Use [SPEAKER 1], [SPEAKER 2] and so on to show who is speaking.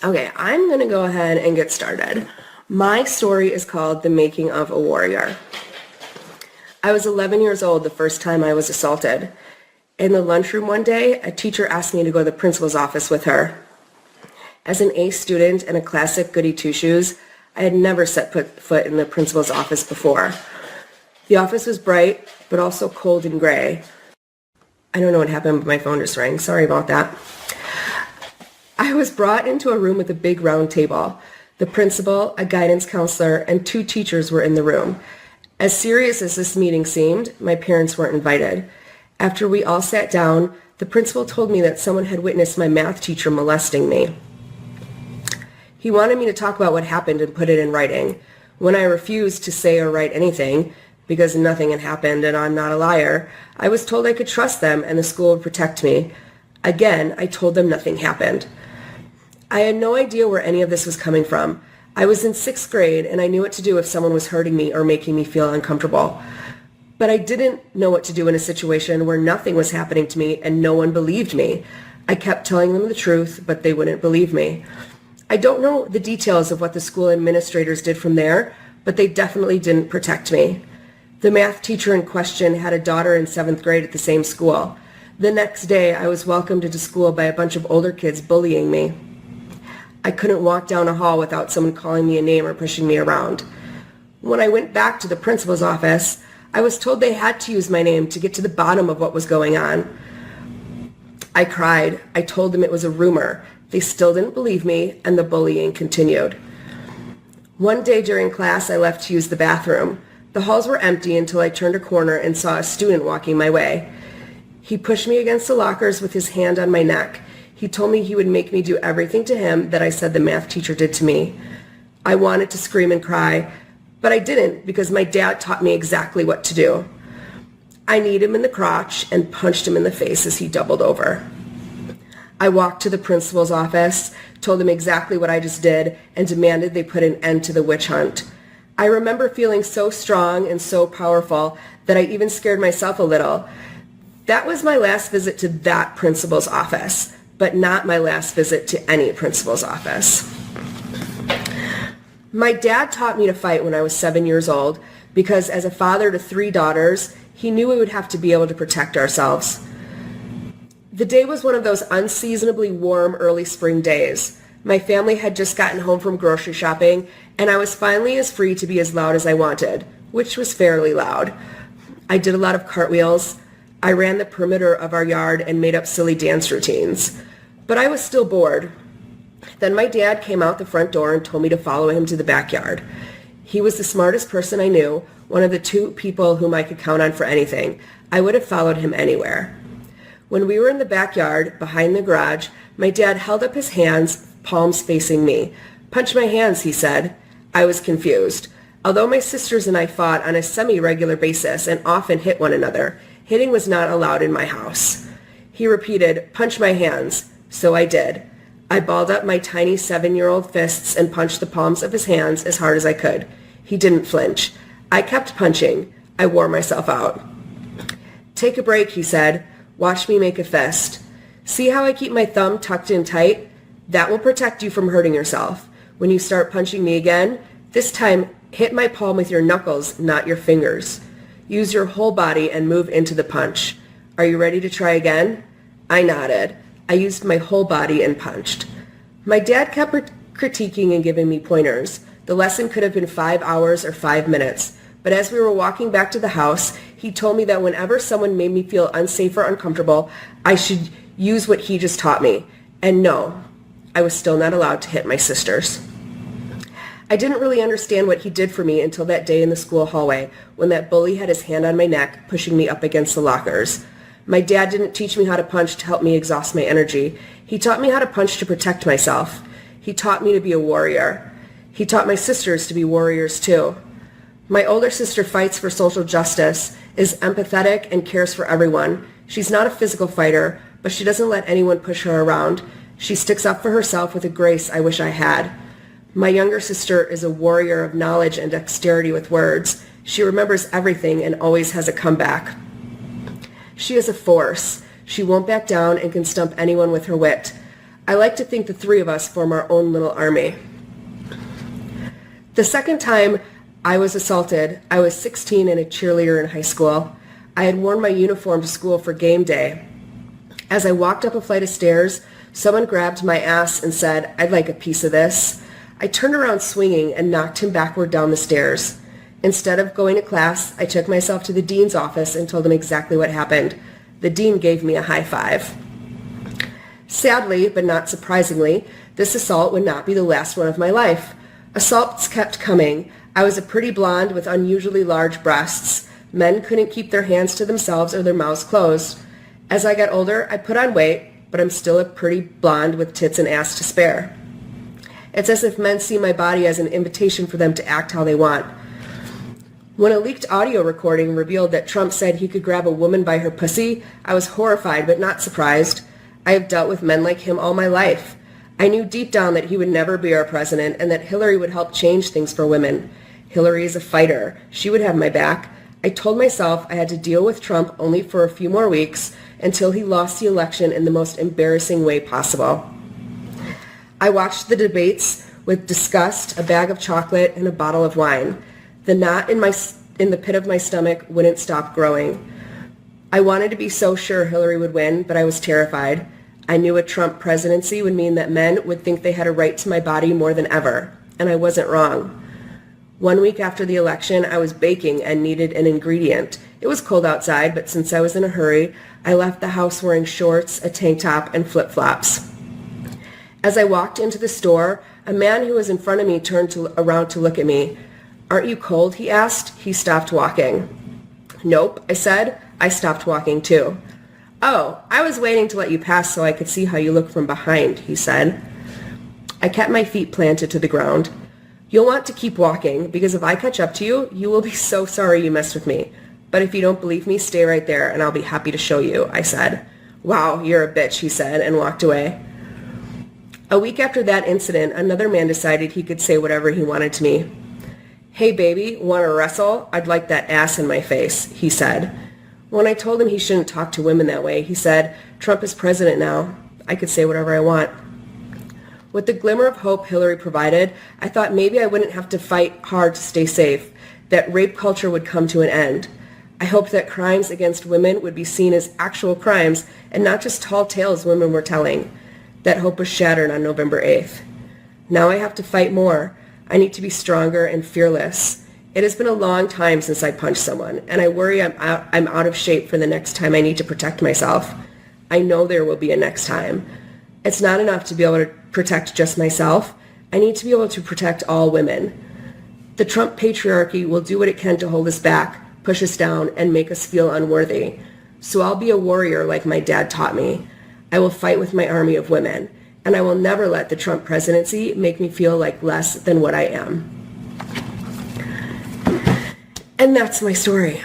[SPEAKER 1] Okay, I'm going to go ahead and get started. My story is called The Making of a Warrior. I was 11 years old the first time I was assaulted. In the lunchroom one day, a teacher asked me to go to the principal's office with her. As an A student and a classic goody two-shoes, I had never set foot in the principal's office before. The office was bright, but also cold and gray. I don't know what happened, but my phone just rang. Sorry about that. I was brought into a room with a big round table. The principal, a guidance counselor, and 2 teachers were in the room. As serious as this meeting seemed, my parents weren't invited. After we all sat down, the principal told me that someone had witnessed my math teacher molesting me. He wanted me to talk about what happened and put it in writing. When I refused to say or write anything, because nothing had happened and I'm not a liar, I was told I could trust them and the school would protect me. Again, I told them nothing happened. I had no idea where any of this was coming from. I was in 6th grade and I knew what to do if someone was hurting me or making me feel uncomfortable. But I didn't know what to do in a situation where nothing was happening to me and no one believed me. I kept telling them the truth, but they wouldn't believe me. I don't know the details of what the school administrators did from there, but they definitely didn't protect me. The math teacher in question had a daughter in 7th grade at the same school. The next day, I was welcomed into school by a bunch of older kids bullying me. I couldn't walk down a hall without someone calling me a name or pushing me around. When I went back to the principal's office, I was told they had to use my name to get to the bottom of what was going on. I cried. I told them it was a rumor. They still didn't believe me, and the bullying continued. One day during class, I left to use the bathroom. The halls were empty until I turned a corner and saw a student walking my way. He pushed me against the lockers with his hand on my neck. He told me he would make me do everything to him that I said the math teacher did to me. I wanted to scream and cry, but I didn't because my dad taught me exactly what to do. I kneed him in the crotch and punched him in the face as he doubled over. I walked to the principal's office, told him exactly what I just did, and demanded they put an end to the witch hunt. I remember feeling so strong and so powerful that I even scared myself a little. That was my last visit to that principal's office, but not my last visit to any principal's office. My dad taught me to fight when I was 7 years old because as a father to 3 daughters, he knew we would have to be able to protect ourselves. The day was one of those unseasonably warm early spring days. My family had just gotten home from grocery shopping, and I was finally as free to be as loud as I wanted, which was fairly loud. I did a lot of cartwheels. I ran the perimeter of our yard and made up silly dance routines. But I was still bored. Then my dad came out the front door and told me to follow him to the backyard. He was the smartest person I knew, one of the 2 people whom I could count on for anything. I would have followed him anywhere. When we were in the backyard, behind the garage, my dad held up his hands, palms facing me. "Punch my hands," he said. I was confused. Although my sisters and I fought on a semi-regular basis and often hit one another, hitting was not allowed in my house. He repeated, "Punch my hands." So I did. I balled up my tiny 7-year-old fists and punched the palms of his hands as hard as I could. He didn't flinch. I kept punching. I wore myself out. "Take a break," he said. "Watch me make a fist. See how I keep my thumb tucked in tight? That will protect you from hurting yourself. When you start punching me again, this time hit my palm with your knuckles, not your fingers. Use your whole body and move into the punch. Are you ready to try again?" I nodded. I used my whole body and punched. My dad kept critiquing and giving me pointers. The lesson could have been 5 hours or 5 minutes. But as we were walking back to the house, he told me that whenever someone made me feel unsafe or uncomfortable, I should use what he just taught me. And no, I was still not allowed to hit my sisters. I didn't really understand what he did for me until that day in the school hallway when that bully had his hand on my neck, pushing me up against the lockers. My dad didn't teach me how to punch to help me exhaust my energy. He taught me how to punch to protect myself. He taught me to be a warrior. He taught my sisters to be warriors too. My older sister fights for social justice, is empathetic, and cares for everyone. She's not a physical fighter, but she doesn't let anyone push her around. She sticks up for herself with a grace I wish I had. My younger sister is a warrior of knowledge and dexterity with words. She remembers everything and always has a comeback. She is a force. She won't back down and can stump anyone with her wit. I like to think the three of us form our own little army. The second time I was assaulted, I was 16 and a cheerleader in high school. I had worn my uniform to school for game day. As I walked up a flight of stairs, someone grabbed my ass and said, "I'd like a piece of this." I turned around swinging and knocked him backward down the stairs. Instead of going to class, I took myself to the dean's office and told him exactly what happened. The dean gave me a high five. Sadly, but not surprisingly, this assault would not be the last one of my life. Assaults kept coming. I was a pretty blonde with unusually large breasts. Men couldn't keep their hands to themselves or their mouths closed. As I got older, I put on weight, but I'm still a pretty blonde with tits and ass to spare. It's as if men see my body as an invitation for them to act how they want. When a leaked audio recording revealed that Trump said he could grab a woman by her pussy, I was horrified but not surprised. I have dealt with men like him all my life. I knew deep down that he would never be our president and that Hillary would help change things for women. Hillary is a fighter. She would have my back. I told myself I had to deal with Trump only for a few more weeks until he lost the election in the most embarrassing way possible. I watched the debates with disgust, a bag of chocolate, and a bottle of wine. The knot in the pit of my stomach wouldn't stop growing. I wanted to be so sure Hillary would win, but I was terrified. I knew a Trump presidency would mean that men would think they had a right to my body more than ever, and I wasn't wrong. 1 week after the election, I was baking and needed an ingredient. It was cold outside, but since I was in a hurry, I left the house wearing shorts, a tank top, and flip-flops. As I walked into the store, a man who was in front of me turned around to look at me. "Aren't you cold?" he asked. He stopped walking. "Nope," I said. I stopped walking too. "Oh, I was waiting to let you pass so I could see how you look from behind," he said. I kept my feet planted to the ground. "You'll want to keep walking, because if I catch up to you, you will be so sorry you messed with me. But if you don't believe me, stay right there, and I'll be happy to show you," I said. "Wow, you're a bitch," he said, and walked away. A week after that incident, another man decided he could say whatever he wanted to me. "Hey, baby, want to wrestle? I'd like that ass in my face," he said. When I told him he shouldn't talk to women that way, he said, "Trump is president now. I could say whatever I want." With the glimmer of hope Hillary provided, I thought maybe I wouldn't have to fight hard to stay safe, that rape culture would come to an end. I hoped that crimes against women would be seen as actual crimes and not just tall tales women were telling. That hope was shattered on November 8th. Now I have to fight more. I need to be stronger and fearless. It has been a long time since I punched someone, and I worry I'm out of shape for the next time I need to protect myself. I know there will be a next time. It's not enough to be able to protect just myself. I need to be able to protect all women. The Trump patriarchy will do what it can to hold us back, push us down, and make us feel unworthy. So I'll be a warrior like my dad taught me. I will fight with my army of women, and I will never let the Trump presidency make me feel like less than what I am. And that's my story.